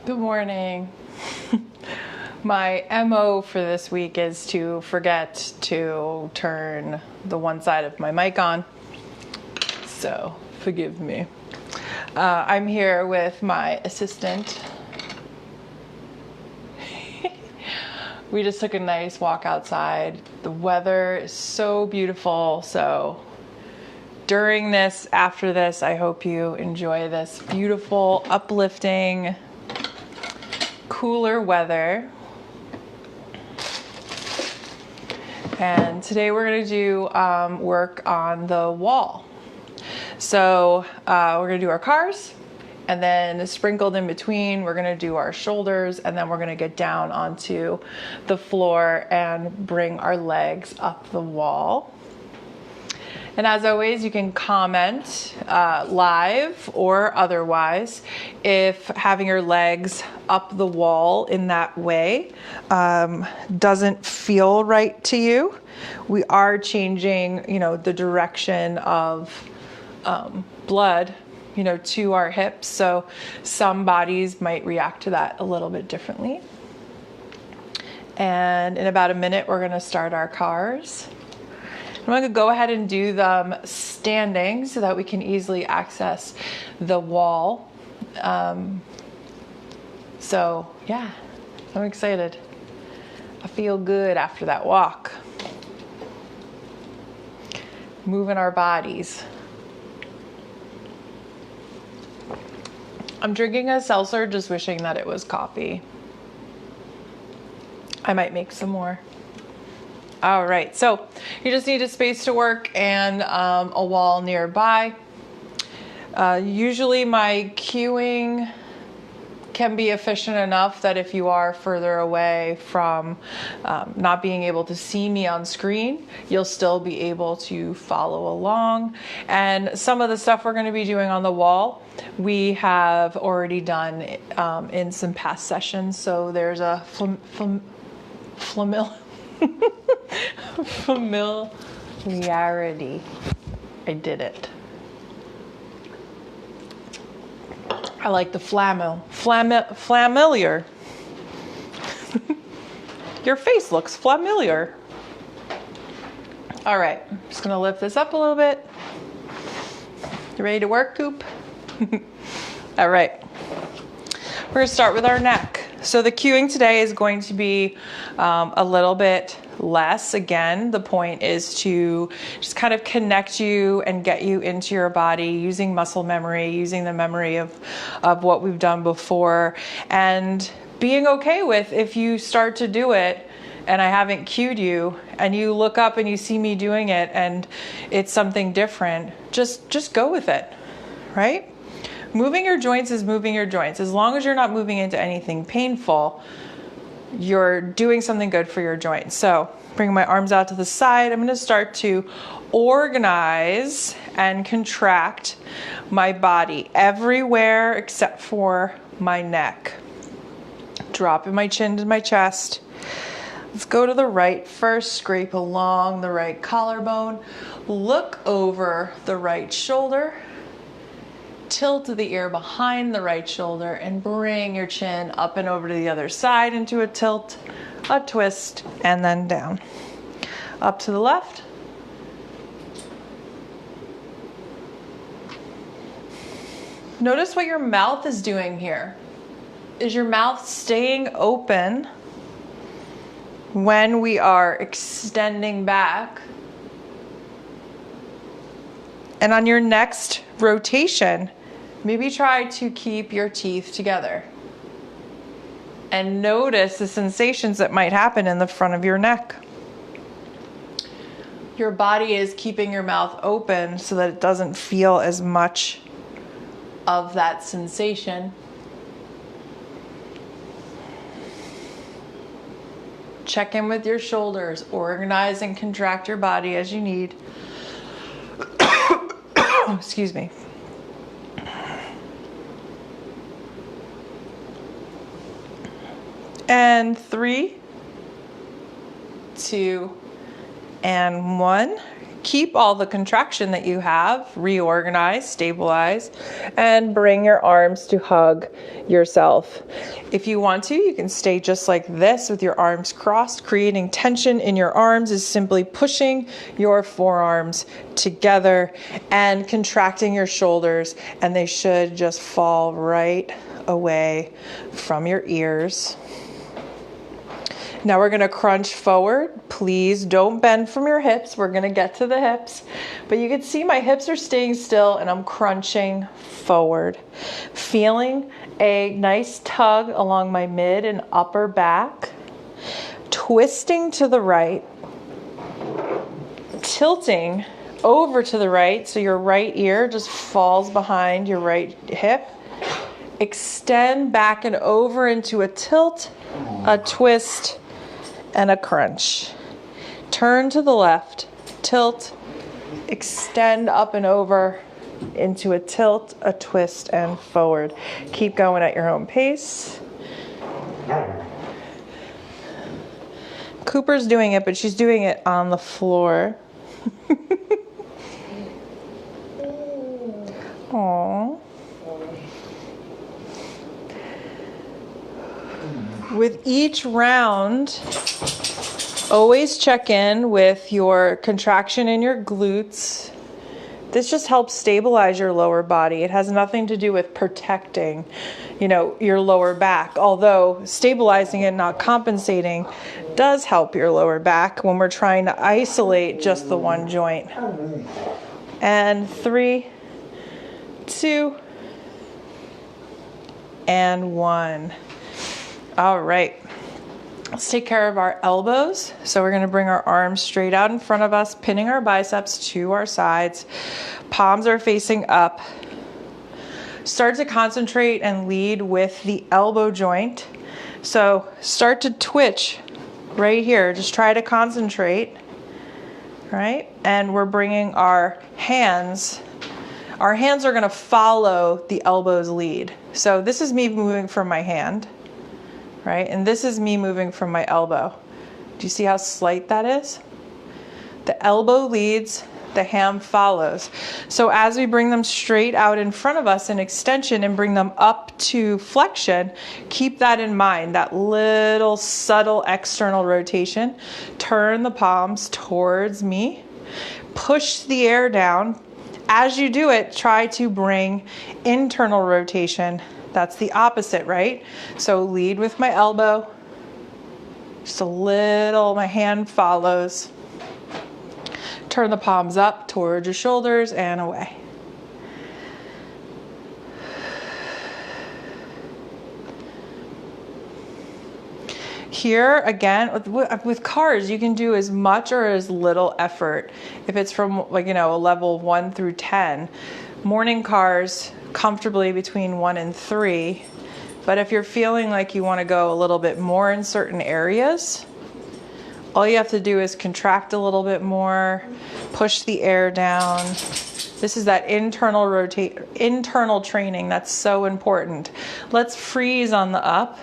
Good morning. My MO for this week is to forget to turn the one side of my mic on, so forgive me. I'm here with my assistant. We just took a nice walk outside. The weather is so beautiful, so during this, after this, I hope you enjoy this beautiful, uplifting, cooler weather. And today we're going to do work on the wall. So we're going to do our cars, and then sprinkled in between, we're going to do our shoulders, and then we're going to get down onto the floor and bring our legs up the wall. And as always, you can comment live or otherwise if having your legs up the wall in that way doesn't feel right to you. We are changing, the direction of blood, to our hips. So some bodies might react to that a little bit differently. And in about a minute, we're going to start our cars. I'm going to go ahead and do them standing so that we can easily access the wall. So yeah, I'm excited. I feel good after that walk. Moving our bodies. I'm drinking a seltzer, just wishing that it was coffee. I might make some more. All right, so you just need a space to work and a wall nearby. Usually my cueing can be efficient enough that if you are further away from not being able to see me on screen, you'll still be able to follow along. And some of the stuff we're going to be doing on the wall, we have already done in some past sessions. So there's a familiarity. I did it. I like the familiar. Your face looks familiar. All right, I'm just gonna lift this up a little bit. You ready to work, Coop? All right, we're gonna start with our neck. So the cueing today is going to be a little bit less. Again, the point is to just kind of connect you and get you into your body using muscle memory, using the memory of what we've done before, and being okay with if you start to do it and I haven't cued you and you look up and you see me doing it and it's something different, just go with it, right? Moving your joints is moving your joints. As long as you're not moving into anything painful, you're doing something good for your joints. So bring my arms out to the side. I'm going to start to organize and contract my body everywhere except for my neck. Dropping my chin to my chest. Let's go to the right first. Scrape along the right collarbone. Look over the right shoulder. Tilt the ear behind the right shoulder and bring your chin up and over to the other side into a tilt, a twist, and then down. Up to the left. Notice what your mouth is doing here. Is your mouth staying open when we are extending back? And on your next rotation, maybe try to keep your teeth together and notice the sensations that might happen in the front of your neck. Your body is keeping your mouth open so that it doesn't feel as much of that sensation. Check in with your shoulders, organize and contract your body as you need. Excuse me. And 3, 2, and 1. keep all the contraction that you have, reorganize, stabilize, and bring your arms to hug yourself. If you want to, you can stay just like this with your arms crossed. Creating tension in your arms is simply pushing your forearms together and contracting your shoulders, and they should just fall right away from your ears. Now we're going to crunch forward. Please don't bend from your hips. We're going to get to the hips. But you can see my hips are staying still and I'm crunching forward. Feeling a nice tug along my mid and upper back. Twisting to the right. Tilting over to the right so your right ear just falls behind your right hip. Extend back and over into a tilt, a twist, and a crunch. Turn to the left, tilt, extend up and over into a tilt, a twist, and forward. Keep going at your own pace. Cooper's doing it, but she's doing it on the floor. Aww. With each round, always check in with your contraction in your glutes. This just helps stabilize your lower body. It has nothing to do with protecting, your lower back. Although stabilizing and not compensating does help your lower back when we're trying to isolate just the one joint. And 3, 2, and 1. All right, let's take care of our elbows. So we're going to bring our arms straight out in front of us, pinning our biceps to our sides. Palms are facing up. Start to concentrate and lead with the elbow joint. So start to twitch right here. Just try to concentrate, right? And we're bringing our hands. Our hands are going to follow the elbow's lead. So this is me moving from my hand. Right? And this is me moving from my elbow. Do you see how slight that is? The elbow leads, the hand follows. So as we bring them straight out in front of us in extension and bring them up to flexion, keep that in mind, that little subtle external rotation. Turn the palms towards me. Push the air down. As you do it, try to bring internal rotation. That's the opposite, right? So lead with my elbow. Just a little, my hand follows. Turn the palms up towards your shoulders and away. Here, again, with cars, you can do as much or as little effort. If it's from a level 1 through 10, morning cars, comfortably between 1 and 3. But if you're feeling like you want to go a little bit more in certain areas, all you have to do is contract a little bit more, push the air down. This is that internal training that's so important. Let's freeze on the up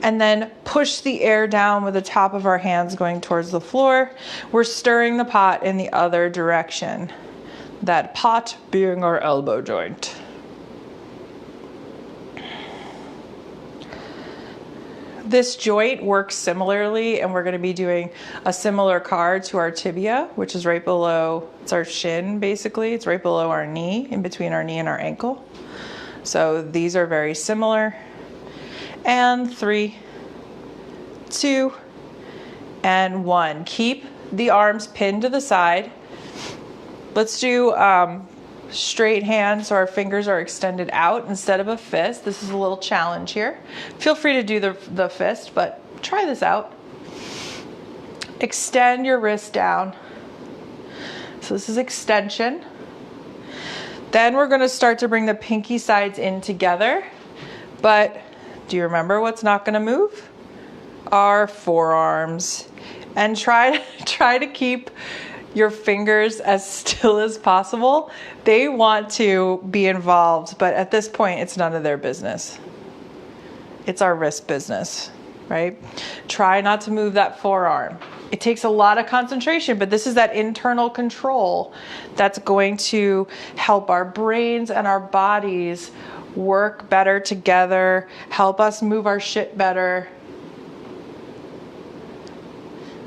and then push the air down with the top of our hands going towards the floor. We're stirring the pot in the other direction. That pot being our elbow joint. This joint works similarly, and we're going to be doing a similar card to our tibia, which is right below, it's our shin basically. It's right below our knee, in between our knee and our ankle. So these are very similar. And 3, 2, and 1. Keep the arms pinned to the side. Let's do straight hands so our fingers are extended out instead of a fist. This is a little challenge here. Feel free to do the fist, but try this out. Extend your wrist down. So this is extension. Then we're going to start to bring the pinky sides in together. But do you remember what's not going to move? Our forearms. And try to keep your fingers as still as possible. They want to be involved, but at this point, it's none of their business. It's our wrist business. right? Try not to move that forearm. It takes a lot of concentration, but this is that internal control that's going to help our brains and our bodies work better together, help us move our shit better.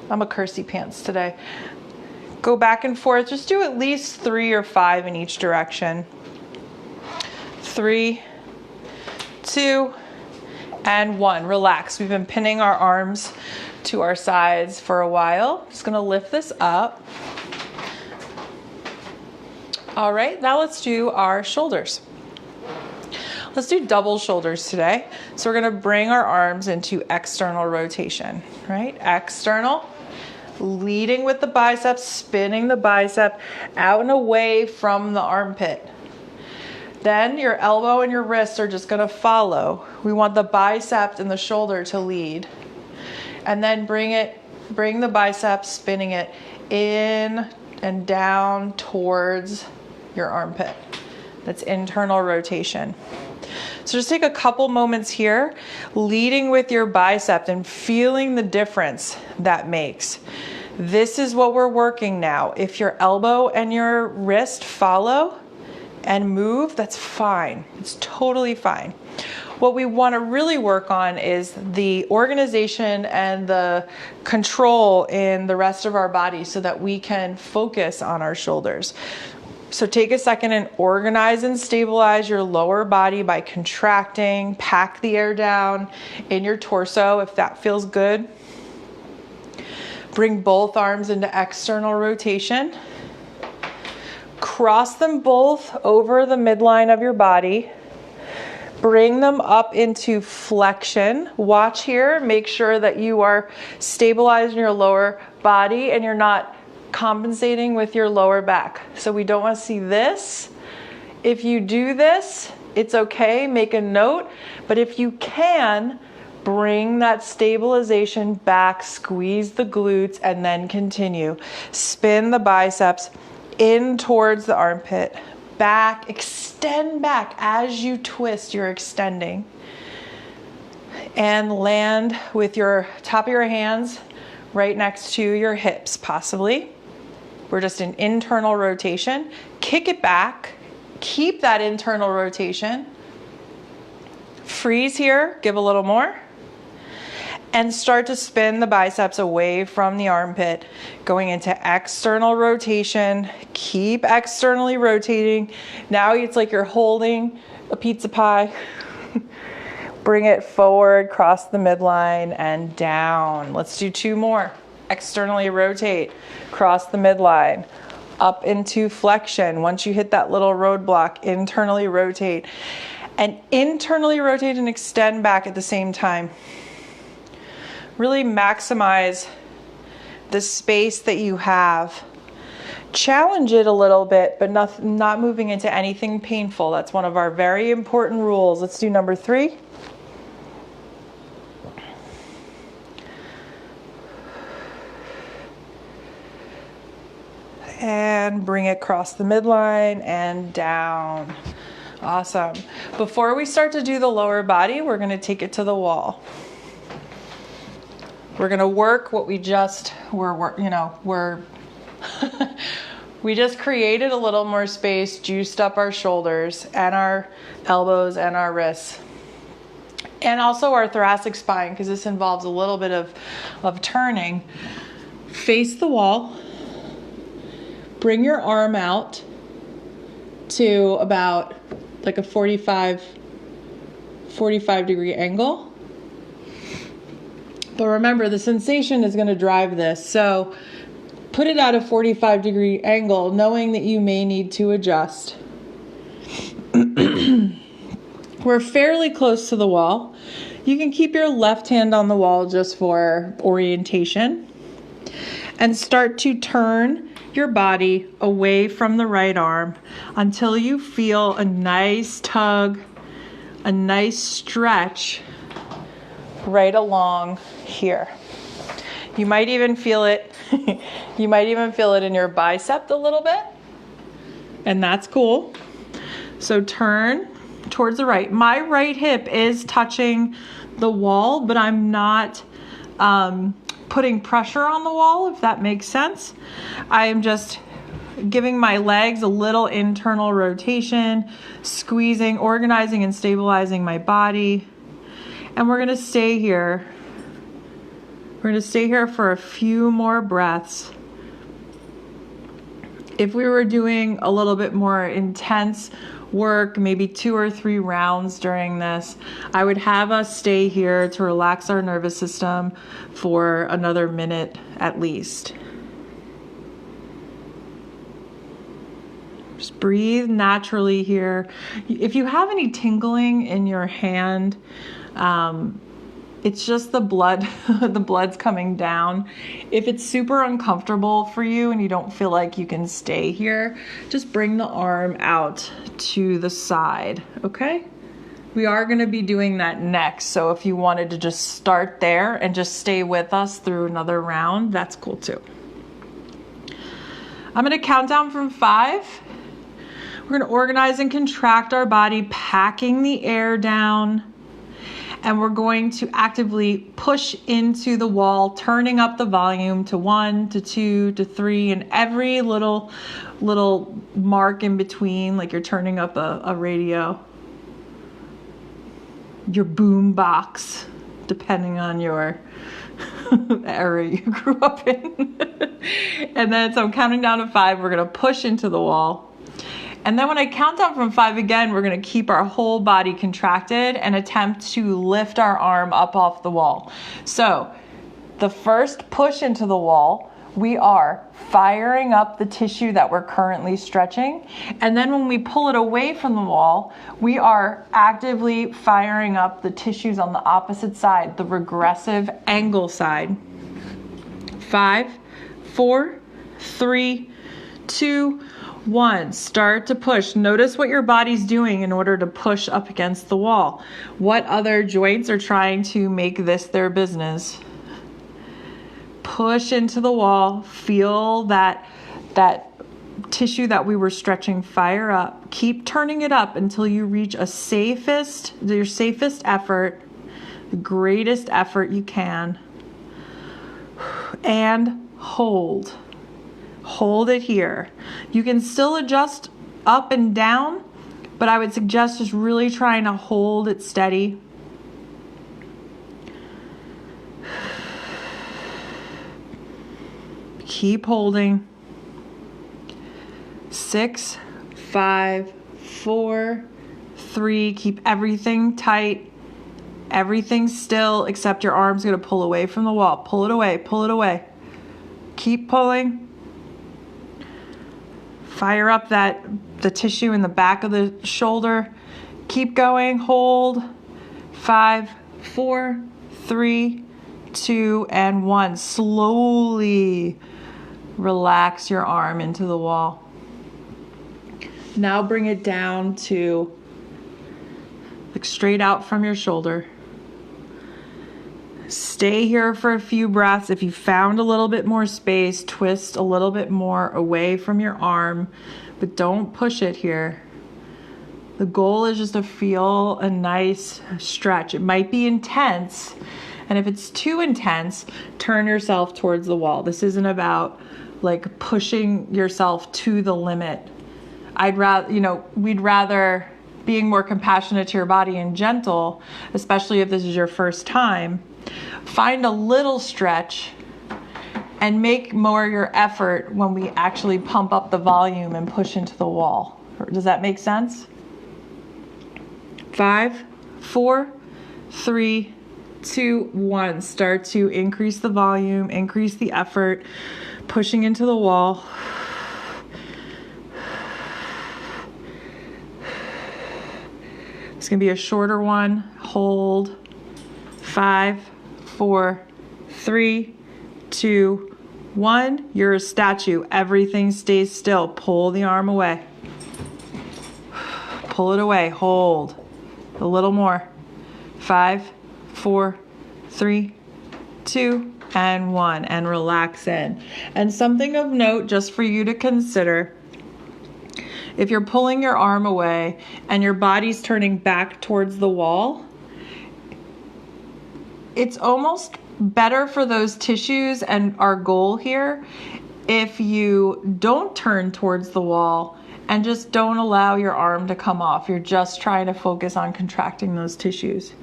I'm a cursey pants today. Go back and forth. Just do at least 3 or 5 in each direction. 3, 2, and 1. Relax. We've been pinning our arms to our sides for a while. Just going to lift this up. All right, now let's do our shoulders. Let's do double shoulders today. So we're going to bring our arms into external rotation, right? External, leading with the biceps, spinning the bicep out and away from the armpit. Then your elbow and your wrists are just going to follow. We want the bicep and the shoulder to lead. And then bring the biceps, spinning it in and down towards your armpit. That's internal rotation. So just take a couple moments here, leading with your bicep and feeling the difference that makes. This is what we're working now. If your elbow and your wrist follow and move, that's fine. It's totally fine. What we want to really work on is the organization and the control in the rest of our body so that we can focus on our shoulders. So take a second and organize and stabilize your lower body by contracting, pack the air down in your torso if that feels good. Bring both arms into external rotation. Cross them both over the midline of your body. Bring them up into flexion. Watch here, make sure that you are stabilizing your lower body and you're not compensating with your lower back. So we don't want to see this. If you do this, it's okay, make a note, but if you can, bring that stabilization back, squeeze the glutes, and then continue. Spin the biceps in towards the armpit, back, extend back as you twist, you're extending. And land with your top of your hands right next to your hips, possibly. We're just in internal rotation. Kick it back, keep that internal rotation. Freeze here, give a little more. And start to spin the biceps away from the armpit, going into external rotation. Keep externally rotating. Now it's like you're holding a pizza pie. Bring it forward, cross the midline, and down. Let's do 2 more. Externally rotate, cross the midline, up into flexion. Once you hit that little roadblock, internally rotate. And internally rotate and extend back at the same time. Really maximize the space that you have. Challenge it a little bit, but not moving into anything painful. That's one of our very important rules. Let's do number 3. And bring it across the midline and down. Awesome. Before we start to do the lower body, we're going to take it to the wall. We're going to work what we just we just created a little more space, juiced up our shoulders and our elbows and our wrists. And also our thoracic spine, because this involves a little bit of turning. Face the wall. Bring your arm out to about like a 45 degree angle. But remember, the sensation is going to drive this. So put it at a 45 degree angle, knowing that you may need to adjust. We're fairly close to the wall. You can keep your left hand on the wall just for orientation. And start to turn your body away from the right arm until you feel a nice tug, a nice stretch right along here. You might even feel it. You might even feel it in your bicep a little bit. And that's cool. So turn towards the right. My right hip is touching the wall, but I'm not putting pressure on the wall, if that makes sense. I am just giving my legs a little internal rotation, squeezing, organizing, and stabilizing my body. And we're gonna stay here. We're gonna stay here for a few more breaths. If we were doing a little bit more intense work, maybe 2 or 3 rounds during this, I would have us stay here to relax our nervous system for another minute at least. Just breathe naturally here. If you have any tingling in your hand, it's just the blood, the blood's coming down. If it's super uncomfortable for you and you don't feel like you can stay here, just bring the arm out to the side, okay? We are gonna be doing that next, so if you wanted to just start there and just stay with us through another round, that's cool too. I'm gonna count down from 5. We're gonna organize and contract our body, packing the air down. And we're going to actively push into the wall, turning up the volume to 1, to 2, to 3, and every little mark in between, like you're turning up a radio, your boom box, depending on your area you grew up in. And then, so I'm counting down to 5, we're gonna push into the wall. And then when I count down from 5 again, we're going to keep our whole body contracted and attempt to lift our arm up off the wall. So the first push into the wall, we are firing up the tissue that we're currently stretching. And then when we pull it away from the wall, we are actively firing up the tissues on the opposite side, the regressive angle side. 5, 4, 3, 2, 1. Start to push. Notice what your body's doing in order to push up against the wall. What other joints are trying to make this their business? Push into the wall. Feel that tissue that we were stretching fire up. Keep turning it up until you reach your safest effort, the greatest effort you can. And hold. Hold it here. You can still adjust up and down, but I would suggest just really trying to hold it steady. Keep holding. 6, 5, 4, 3. Keep everything tight. Everything still, except your arm's going to pull away from the wall. Pull it away. Pull it away. Keep pulling. Fire up the tissue in the back of the shoulder. Keep going. Hold. 5, 4, 3, 2, and 1. Slowly relax your arm into the wall. Now bring it down to like straight out from your shoulder. Stay here for a few breaths. If you found a little bit more space, twist a little bit more away from your arm, but don't push it here. The goal is just to feel a nice stretch. It might be intense, and if it's too intense, turn yourself towards the wall. This isn't about like pushing yourself to the limit. We'd rather being more compassionate to your body and gentle, especially if this is your first time. Find a little stretch and make more your effort when we actually pump up the volume and push into the wall. Does that make sense? 5, 4, 3, 2, 1. Start to increase the volume, increase the effort, pushing into the wall. It's going to be a shorter one. Hold. 5, 4, 3, 2, 1. You're a statue. Everything stays still. Pull the arm away. Pull it away. Hold. A little more. 5, 4, 3, 2, and 1. And relax in. And something of note just for you to consider. If you're pulling your arm away and your body's turning back towards the wall, it's almost better for those tissues and our goal here if you don't turn towards the wall and just don't allow your arm to come off. You're just trying to focus on contracting those tissues.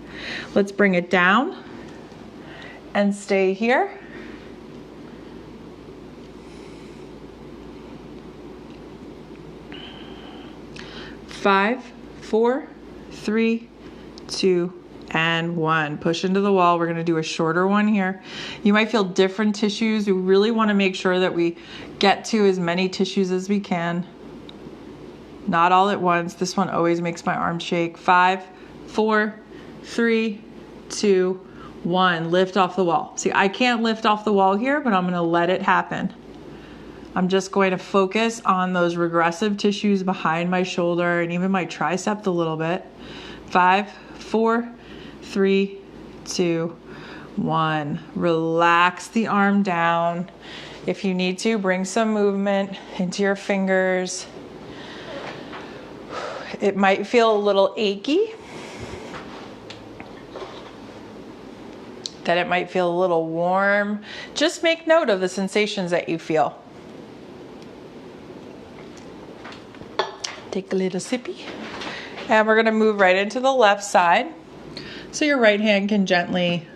Let's bring it down and stay here. Five, 4, 3, 2, and 1. Push into the wall. We're going to do a shorter one here. You might feel different tissues. We really want to make sure that we get to as many tissues as we can. Not all at once. This one always makes my arm shake. 5, 4, 3, 2, 1. Lift off the wall. See, I can't lift off the wall here, but I'm going to let it happen. I'm just going to focus on those regressive tissues behind my shoulder and even my tricep a little bit. 5, 4, 3, 2, 1. Relax the arm down. If you need to, bring some movement into your fingers. It might feel a little achy. That it might feel a little warm. Just make note of the sensations that you feel. Take a little sippy. And we're going to move right into the left side. So your right hand can gently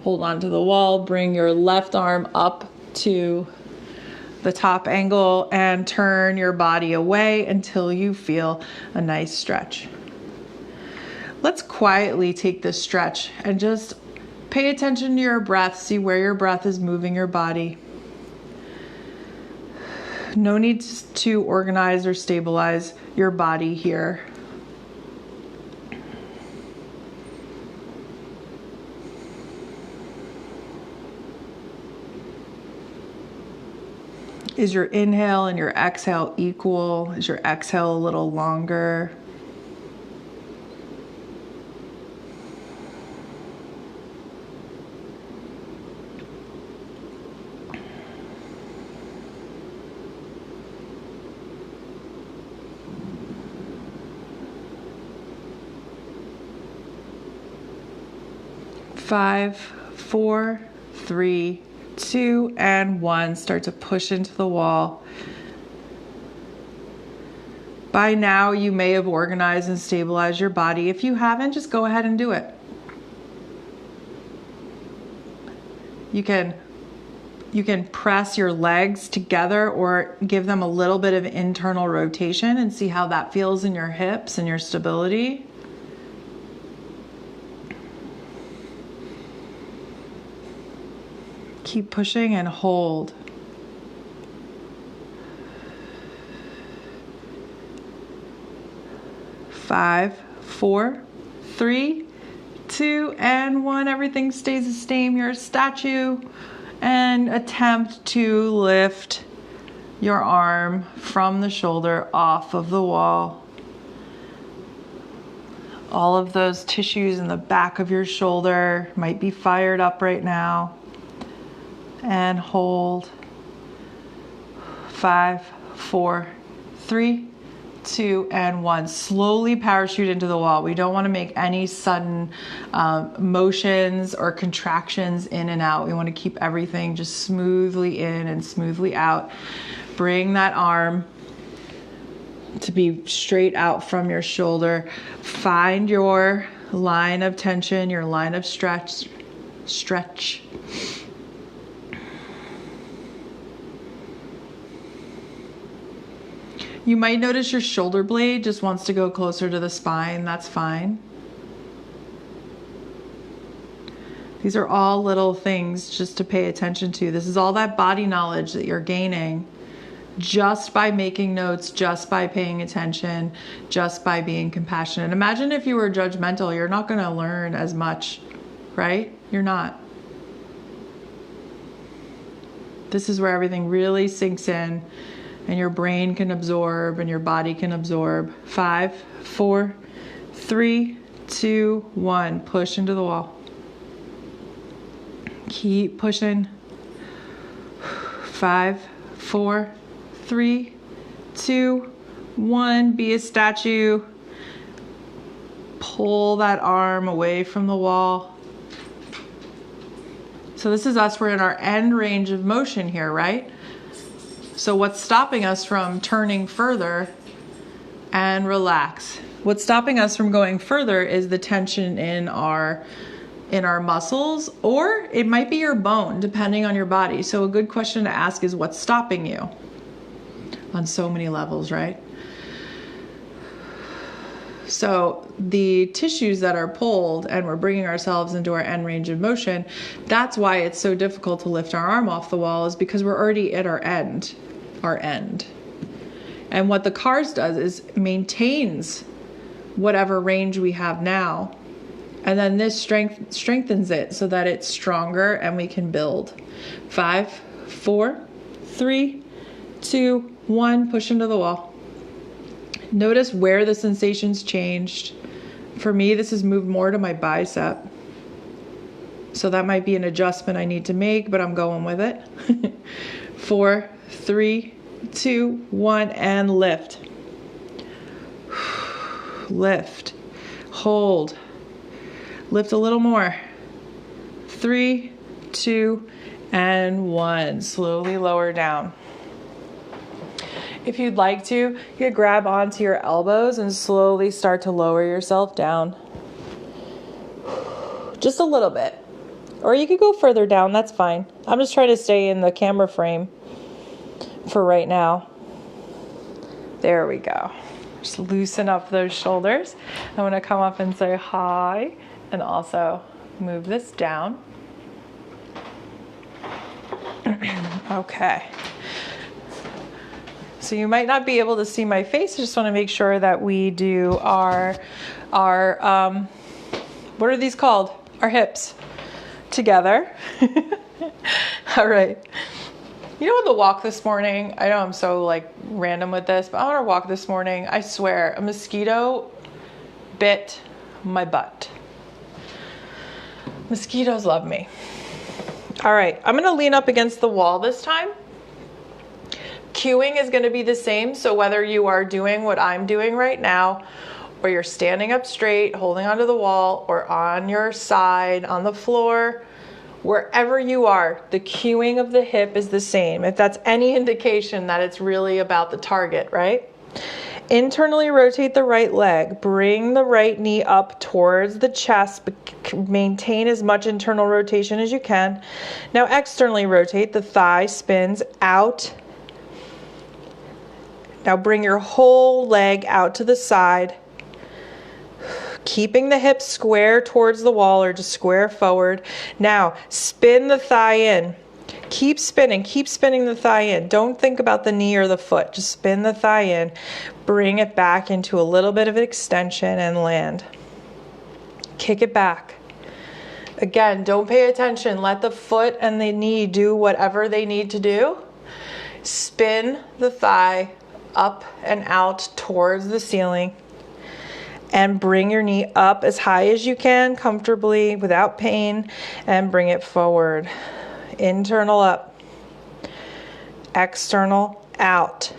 hold onto the wall. Bring your left arm up to the top angle and turn your body away until you feel a nice stretch. Let's quietly take this stretch and just pay attention to your breath. See where your breath is moving your body. No need to organize or stabilize your body here. Is your inhale and your exhale equal? Is your exhale a little longer? Five, 4, 3, 2, and 1. Start to push into the wall. By now, you may have organized and stabilized your body. If you haven't, just go ahead and do it. You can press your legs together or give them a little bit of internal rotation and see how that feels in your hips and your stability. Keep pushing and hold. Five, 4, 3, 2, and 1. Everything stays the same. You're a statue. And attempt to lift your arm from the shoulder off of the wall. All of those tissues in the back of your shoulder might be fired up right now. And hold. 5, 4, 3, 2, and 1. Slowly parachute into the wall. We don't want to make any sudden motions or contractions in and out. We want to keep everything just smoothly in and smoothly out. Bring that arm to be straight out from your shoulder. Find your line of tension, your line of stretch. You might notice your shoulder blade just wants to go closer to the spine. That's fine. These are all little things just to pay attention to. This is all that body knowledge that you're gaining just by making notes, just by paying attention, just by being compassionate. Imagine if you were judgmental, you're not going to learn as much, right? You're not. This is where everything really sinks in. And your brain can absorb and your body can absorb. 5, 4, 3, 2, 1. Push into the wall. Keep pushing. 5, 4, 3, 2, 1. Be a statue. Pull that arm away from the wall. So this is us, we're in our end range of motion here, right? So what's stopping us from turning further and relax? What's stopping us from going further is the tension in our muscles, or it might be your bone, depending on your body. So a good question to ask is, what's stopping you? On so many levels, right? So the tissues that are pulled and we're bringing ourselves into our end range of motion, that's why it's so difficult to lift our arm off the wall, is because we're already at our end. And what the CARS does is maintains whatever range we have now. And then this strengthens it so that it's stronger and we can build. 5, 4, 3, 2, 1, push into the wall. Notice where the sensations changed. For me, this has moved more to my bicep. So that might be an adjustment I need to make, but I'm going with it. 4, 3, 2, 1, and lift. Lift. Hold. Lift a little more. 3, 2, and 1. Slowly lower down. If you'd like to, you could grab onto your elbows and slowly start to lower yourself down. Just a little bit. Or you could go further down, that's fine. I'm just trying to stay in the camera frame for right now. There we go. Just loosen up those shoulders. I'm going to come up and say hi, and also move this down. Okay. So you might not be able to see my face. I just want to make sure that we do our what are these called? Our hips together. All right. You know, on the walk this morning, I know I'm so like random with this, but on our walk this morning, I swear a mosquito bit my butt. Mosquitoes love me. All right, I'm gonna lean up against the wall this time. Cueing is gonna be the same, so whether you are doing what I'm doing right now, or you're standing up straight, holding onto the wall, or on your side, on the floor, wherever you are, the cueing of the hip is the same. If that's any indication that it's really about the target, right? Internally rotate the right leg. Bring the right knee up towards the chest, but maintain as much internal rotation as you can. Now externally rotate. The thigh spins out. Now bring your whole leg out to the side, keeping the hips square towards the wall or just square forward. Now spin the thigh in. Keep spinning the thigh in. Don't think about the knee or the foot. Just spin the thigh in. Bring it back into a little bit of an extension and land. Kick it back. Again, don't pay attention. Let the foot and the knee do whatever they need to do. Spin the thigh up and out towards the ceiling. And bring your knee up as high as you can, comfortably, without pain, and bring it forward. Internal up, external out.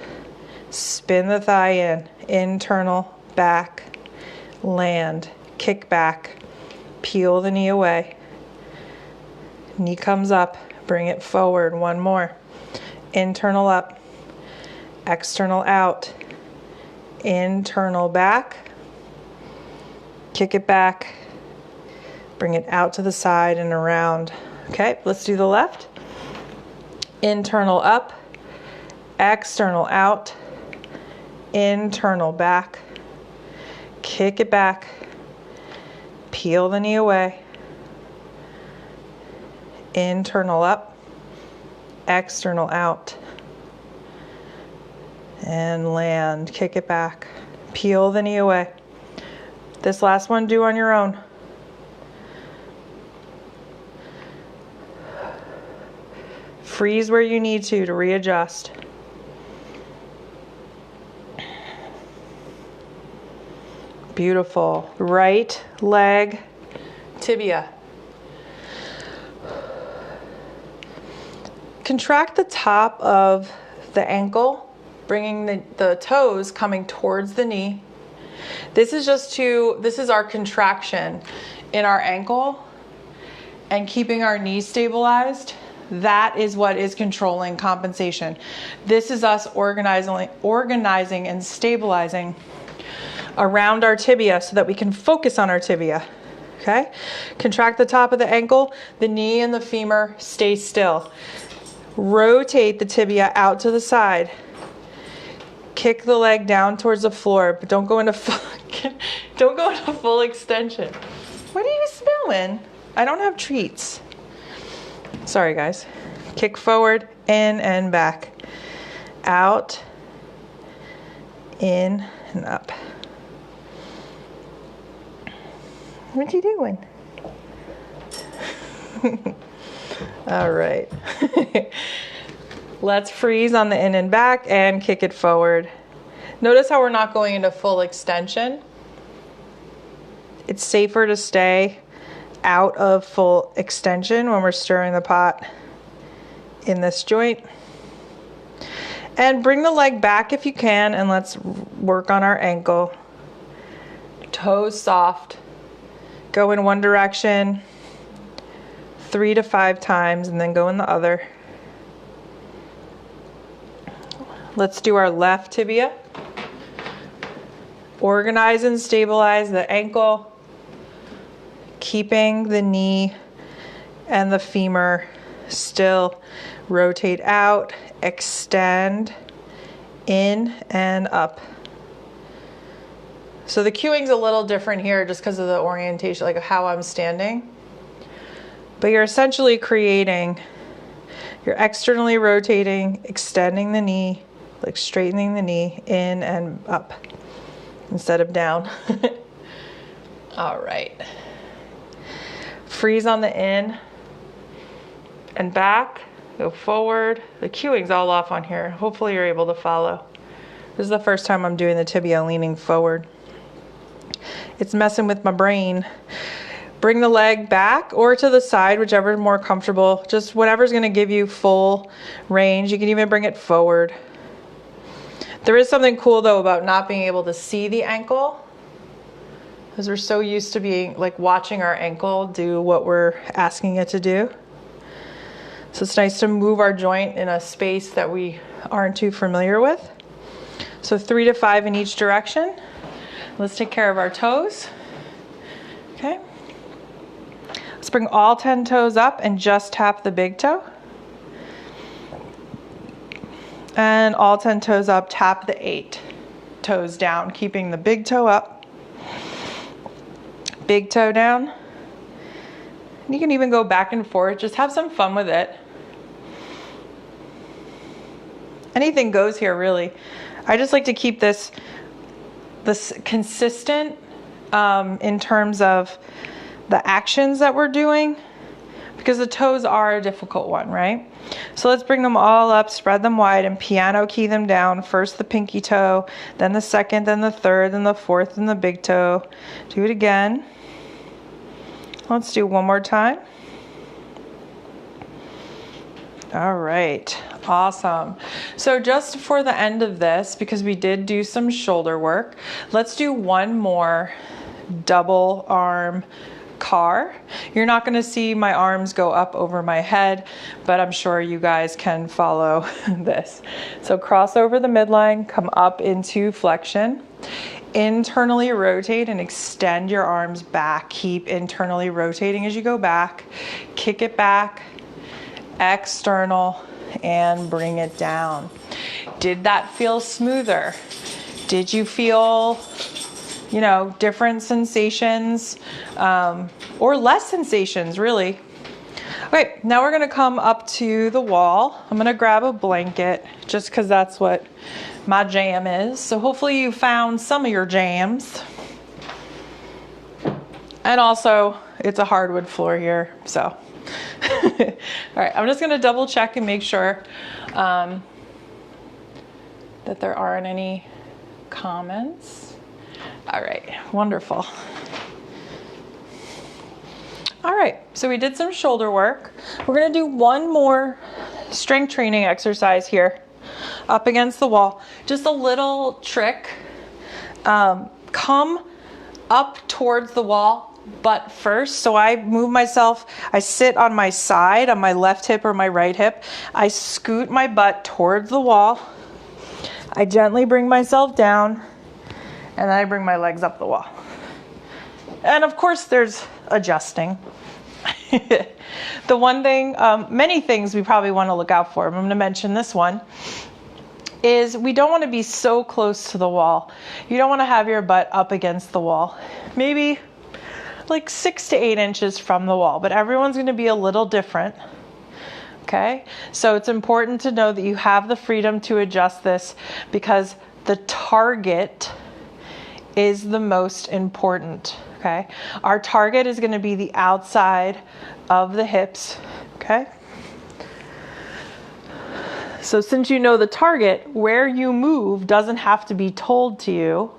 Spin the thigh in, internal back, land, kick back, peel the knee away. Knee comes up, bring it forward. One more. Internal up, external out, internal back, kick it back, bring it out to the side and around. Okay, let's do the left. Internal up, external out, internal back, kick it back, peel the knee away, internal up, external out, and land, kick it back, peel the knee away. This last one, do on your own. Freeze where you need to readjust. Beautiful. Right leg, tibia. Contract the top of the ankle, bringing the toes coming towards the knee. This is our contraction in our ankle. and keeping our knee stabilized, that is what is controlling compensation. This is us organizing and stabilizing around our tibia so that we can focus on our tibia. Okay? Contract the top of the ankle, the knee and the femur stay still. Rotate the tibia out to the side. Kick the leg down towards the floor, but don't go into full extension. What are you smelling? I don't have treats. Sorry, guys. Kick forward, in and back. Out, in and up. What you doing? All right. Let's freeze on the in and back and kick it forward. Notice how we're not going into full extension. It's safer to stay out of full extension when we're stirring the pot in this joint. And bring the leg back if you can, and let's work on our ankle. Toes soft. Go in one direction 3 to 5 times and then go in the other. Let's do our left tibia. Organize and stabilize the ankle, keeping the knee and the femur still. Rotate out, extend, in and up. So the cueing's a little different here just because of the orientation, like how I'm standing. But you're essentially creating, you're externally rotating, extending the knee, like straightening the knee in and up instead of down. All right. Freeze on the in and back, go forward. The cueing's all off on here. Hopefully you're able to follow. This is the first time I'm doing the tibia leaning forward. It's messing with my brain. Bring the leg back or to the side, whichever is more comfortable. Just whatever's gonna give you full range. You can even bring it forward. There is something cool though about not being able to see the ankle, because we're so used to being like watching our ankle do what we're asking it to do. So it's nice to move our joint in a space that we aren't too familiar with. So 3 to 5 in each direction. Let's take care of our toes. Okay. Let's bring all 10 toes up and just tap the big toe. And all 10 toes up, tap the 8 toes down, keeping the big toe up, big toe down. And you can even go back and forth, just have some fun with it. Anything goes here, really. I just like to keep this consistent in terms of the actions that we're doing, because the toes are a difficult one, right? So let's bring them all up, spread them wide, and piano key them down. First the pinky toe, then the second, then the third, then the fourth, and the big toe. Do it again. Let's do one more time. All right, awesome. So just for the end of this, because we did do some shoulder work, let's do one more double arm car. You're not going to see my arms go up over my head, but I'm sure you guys can follow this. So cross over the midline, come up into flexion, internally rotate and extend your arms back. Keep internally rotating as you go back. Kick it back, external, and bring it down. Did that feel smoother? Did you feel, you know, different sensations or less sensations, really? Okay, now we're gonna come up to the wall. I'm gonna grab a blanket just because that's what my jam is. So hopefully you found some of your jams. And also, it's a hardwood floor here, so. All right, I'm just gonna double check and make sure that there aren't any comments. All right, wonderful. All right, so we did some shoulder work. We're gonna do one more strength training exercise here, up against the wall. Just a little trick. Come up towards the wall butt first. So I move myself, I sit on my side, on my left hip or my right hip. I scoot my butt towards the wall. I gently bring myself down, and then I bring my legs up the wall. And of course there's adjusting. The one thing, many things we probably want to look out for, I'm going to mention this one, is we don't want to be so close to the wall. You don't want to have your butt up against the wall. Maybe like 6 to 8 inches from the wall, but everyone's going to be a little different. Okay, so it's important to know that you have the freedom to adjust this, because the target is the most important. Okay, our target is going to be the outside of the hips. Okay, so since you know the target, where you move doesn't have to be told to you,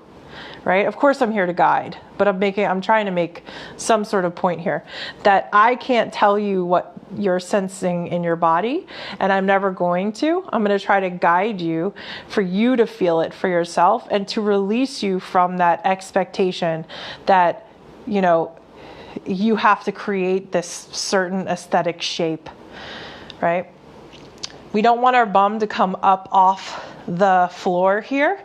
right? Of course I'm here to guide, but I'm trying to make some sort of point here that I can't tell you what you're sensing in your body, and I'm never going to. I'm going to try to guide you for you to feel it for yourself and to release you from that expectation that, you know, you have to create this certain aesthetic shape, right? We don't want our bum to come up off the floor here.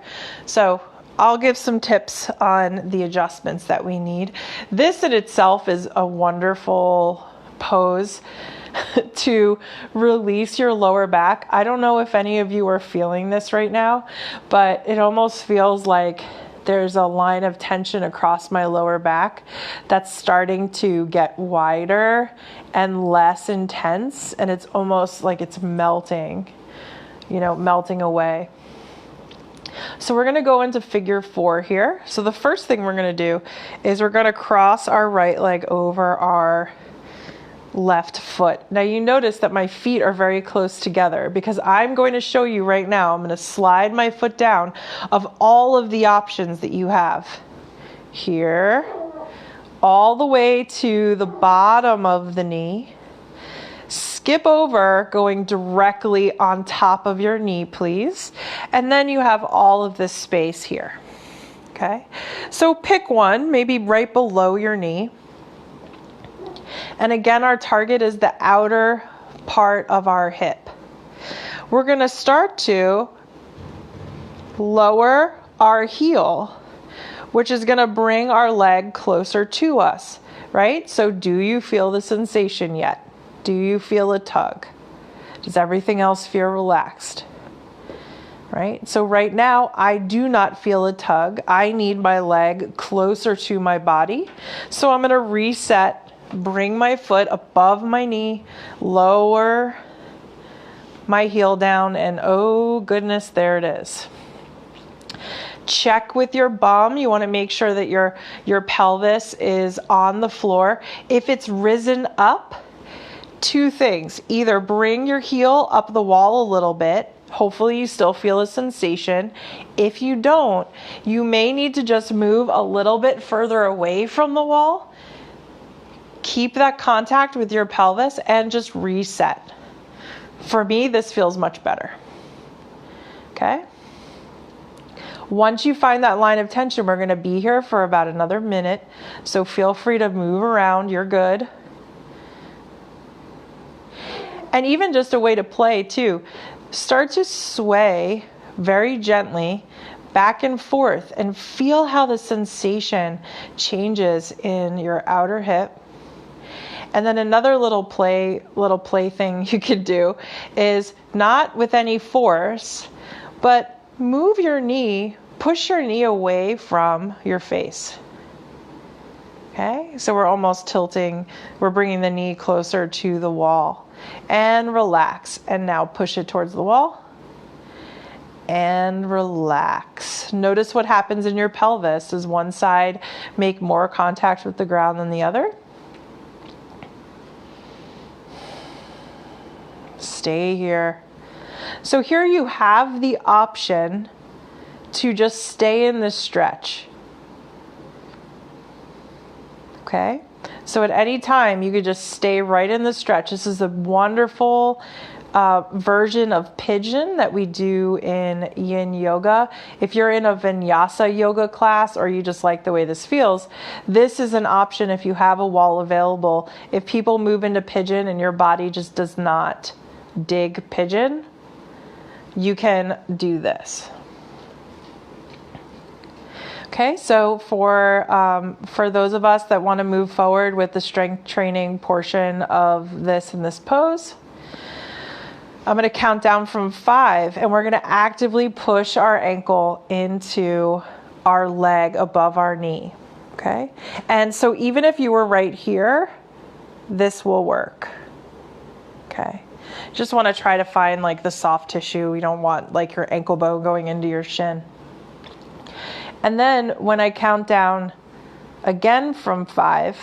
So I'll give some tips on the adjustments that we need. This in itself is a wonderful pose to release your lower back. I don't know if any of you are feeling this right now, but it almost feels like there's a line of tension across my lower back that's starting to get wider and less intense, and it's almost like it's melting, you know, melting away. So we're going to go into figure 4 here. So the first thing we're going to do is we're going to cross our right leg over our left foot. Now you notice that my feet are very close together because I'm going to show you right now, I'm going to slide my foot down of all of the options that you have here, all the way to the bottom of the knee. Skip over going directly on top of your knee, please. And then you have all of this space here. Okay, so pick one, maybe right below your knee. And again, our target is the outer part of our hip. We're going to start to lower our heel, which is going to bring our leg closer to us, right? So do you feel the sensation yet? Do you feel a tug? Does everything else feel relaxed? Right? So right now, I do not feel a tug. I need my leg closer to my body. So I'm going to reset. Bring my foot above my knee, lower my heel down, and oh goodness, there it is. Check with your bum. You want to make sure that your pelvis is on the floor. If it's risen up, two things. Either bring your heel up the wall a little bit. Hopefully you still feel a sensation. If you don't, you may need to just move a little bit further away from the wall. Keep that contact with your pelvis and just reset. For me, this feels much better. Okay? Once you find that line of tension, we're going to be here for about another minute. So feel free to move around. You're good. And even just a way to play too. Start to sway very gently back and forth and feel how the sensation changes in your outer hip. And then another little play thing you could do is not with any force, but move your knee, push your knee away from your face. Okay, so we're almost tilting, we're bringing the knee closer to the wall. And relax, and now push it towards the wall. And relax. Notice what happens in your pelvis. Does one side make more contact with the ground than the other? Stay here. So here you have the option to just stay in this stretch. Okay? So at any time you could just stay right in the stretch. This is a wonderful version of pigeon that we do in yin yoga. If you're in a vinyasa yoga class or you just like the way this feels, this is an option if you have a wall available. If people move into pigeon and your body just does not dig pigeon, you can do this. Okay, so for those of us that want to move forward with the strength training portion of this in this pose, I'm going to count down from 5, and we're going to actively push our ankle into our leg above our knee, okay? And so even if you were right here, this will work, okay? Just want to try to find like the soft tissue. We don't want like your ankle bone going into your shin. And then when I count down again from 5,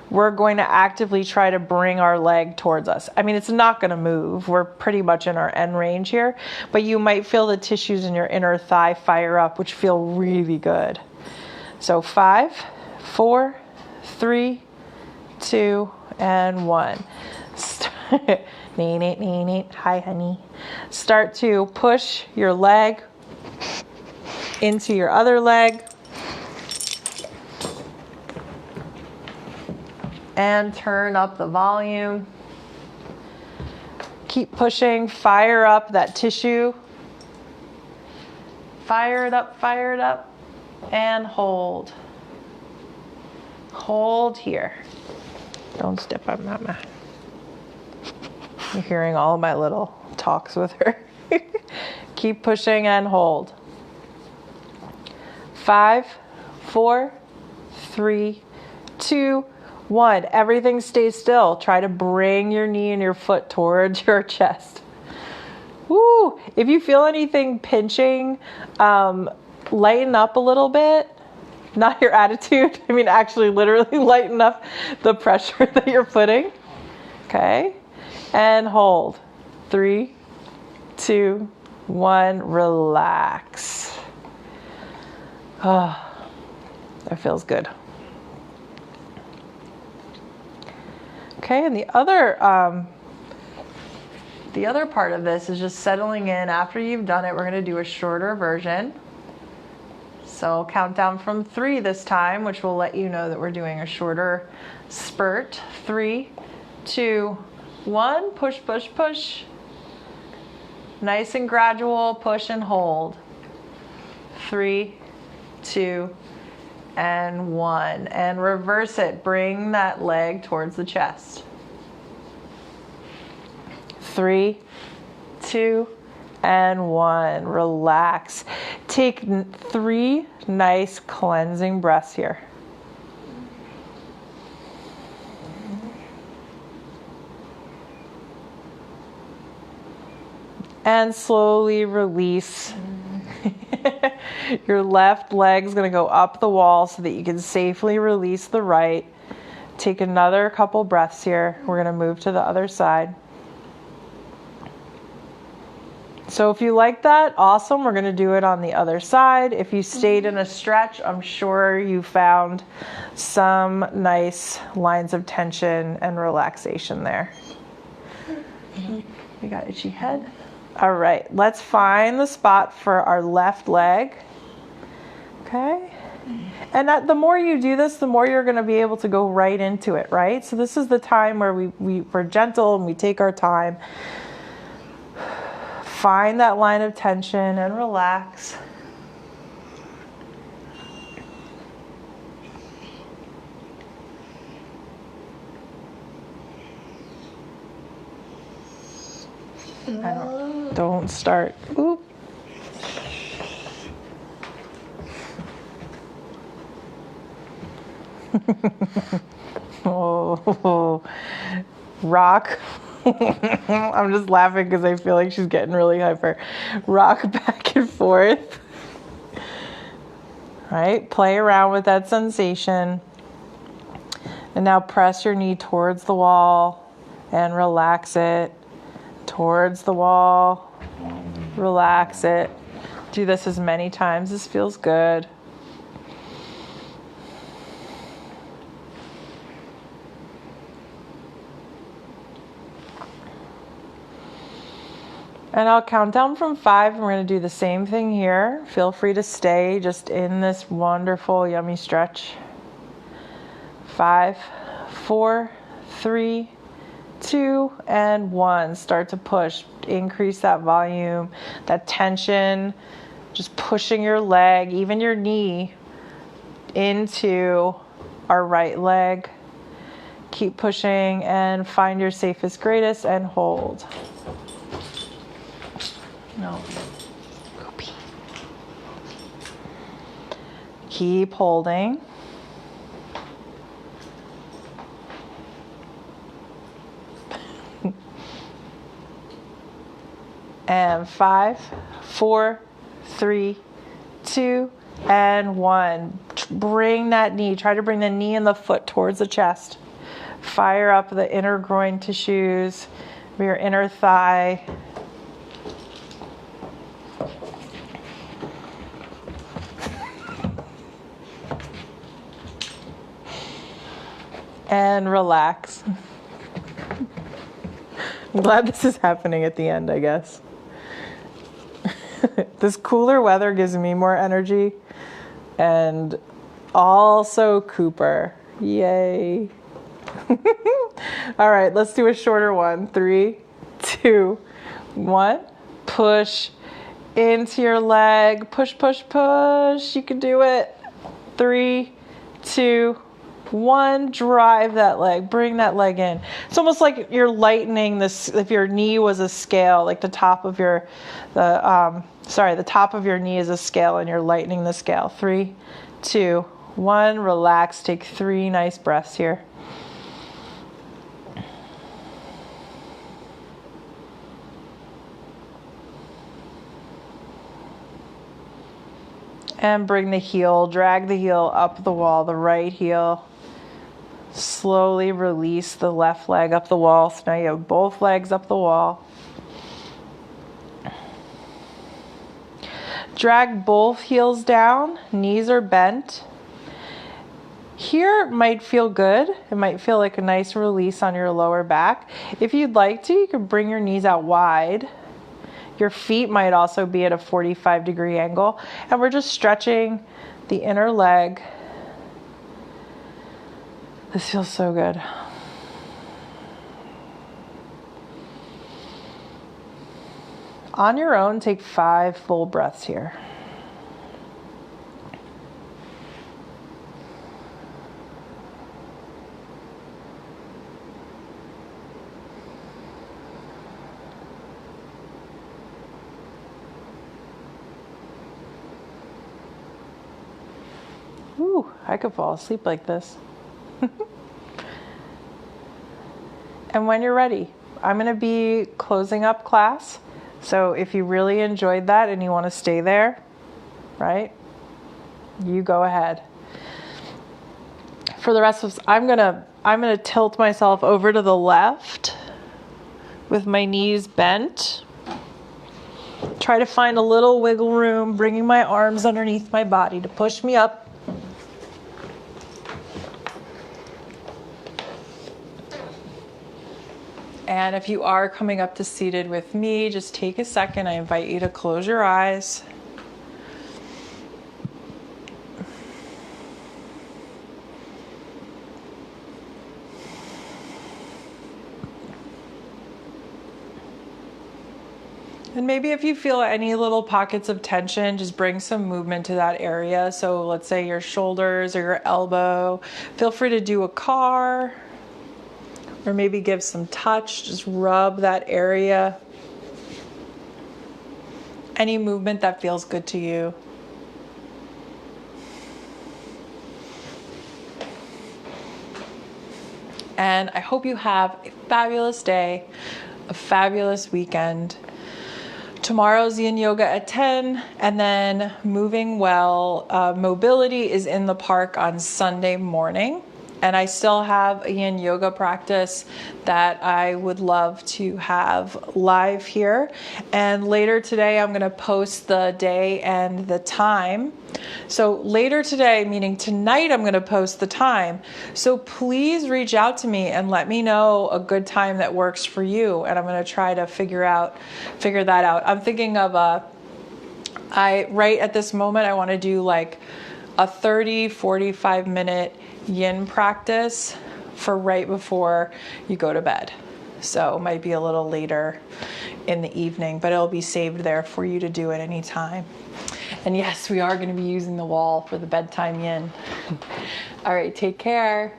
we're going to actively try to bring our leg towards us. I mean, it's not going to move. We're pretty much in our end range here, but you might feel the tissues in your inner thigh fire up, which feel really good. So 5, 4, 3, 2, and 1. Hi, honey. Start to push your leg into your other leg. And turn up the volume. Keep pushing, fire up that tissue. Fire it up, and hold. Hold here. Don't step on Mama. You're hearing all of my little talks with her. Keep pushing and hold. 5, 4, 3, 2, 1. Everything stays still. Try to bring your knee and your foot towards your chest. Woo! If you feel anything pinching, lighten up a little bit. Not your attitude. I mean, actually, literally lighten up the pressure that you're putting. Okay? And hold. 3, 2, 1. Relax. Oh, that feels good. Okay, and the other part of this is just settling in. After you've done it, we're going to do a shorter version. So count down from 3 this time, which will let you know that we're doing a shorter spurt. 3, 2, 1. Push, push, push. Nice and gradual. Push and hold. 3, 2, and 1. And reverse it. Bring that leg towards the chest. 3, 2, and 1. Relax. Take 3 nice cleansing breaths here. And slowly release. Your left leg's going to go up the wall so that you can safely release the right. Take another couple breaths here. We're going to move to the other side. So if you like that, awesome. We're going to do it on the other side. If you stayed in a stretch, I'm sure you found some nice lines of tension and relaxation there. You got itchy head? All right, let's find the spot for our left leg. Okay? And the more you do this, the more you're going to be able to go right into it, right? So this is the time where we're gentle and we take our time. Find that line of tension and relax. Don't start. Oop. Oh, rock. I'm just laughing because I feel like she's getting really hyper. Rock back and forth. Right? Play around with that sensation. And now press your knee towards the wall and relax it. Towards the wall. Relax it. Do this as many times as feels good. And I'll count down from 5, and we're going to do the same thing here. Feel free to stay just in this wonderful, yummy stretch. 5, 4, 3, 2, and 1. Start to push. Increase that volume, that tension, just pushing your leg, even your knee, into our right leg. Keep pushing and find your safest, greatest, and hold. No. Go pee. Keep holding. And 5, 4, 3, 2, and 1. Bring that knee. Try to bring the knee and the foot towards the chest. Fire up the inner groin tissues, your inner thigh. And relax. I'm glad this is happening at the end, I guess. This cooler weather gives me more energy, and also Cooper. Yay. All right, let's do a shorter one. 3, 2, 1. Push into your leg. Push, push, push. You can do it. 3, 2, 1. Drive that leg. Bring that leg in. It's almost like you're lightening this. If your knee was a scale, like the top of your, the top of your knee is a scale, and you're lightening the scale. 3, 2, 1. Relax. Take 3 nice breaths here. And bring the heel, drag the heel up the wall, the right heel. Slowly release the left leg up the wall. So now you have both legs up the wall. Drag both heels down, knees are bent. Here it might feel good. It might feel like a nice release on your lower back. If you'd like to, you can bring your knees out wide. Your feet might also be at a 45-degree angle. And we're just stretching the inner leg. This feels so good. On your own, take 5 full breaths here. Ooh, I could fall asleep like this. And when you're ready, I'm going to be closing up class. So if you really enjoyed that and you want to stay there, right, you go ahead. For the rest of us, I'm gonna tilt myself over to the left with my knees bent. Try to find a little wiggle room, bringing my arms underneath my body to push me up. And if you are coming up to seated with me, just take a second. I invite you to close your eyes. And maybe if you feel any little pockets of tension, just bring some movement to that area. So let's say your shoulders or your elbow. Feel free to do a car. Or maybe give some touch, just rub that area. Any movement that feels good to you. And I hope you have a fabulous day, a fabulous weekend. Tomorrow's Yin Yoga at 10, and then Moving Well Mobility is in the park on Sunday morning. And I still have a yin yoga practice that I would love to have live here. And later today, I'm going to post the day and the time. So later today, meaning tonight, I'm going to post the time. So please reach out to me and let me know a good time that works for you. And I'm going to try to figure that out. I'm thinking of right at this moment, I want to do like a 30-45 minute yin practice for right before you go to bed. So it might be a little later in the evening, but it'll be saved there for you to do at any time. And yes, we are going to be using the wall for the bedtime yin. All right, take care.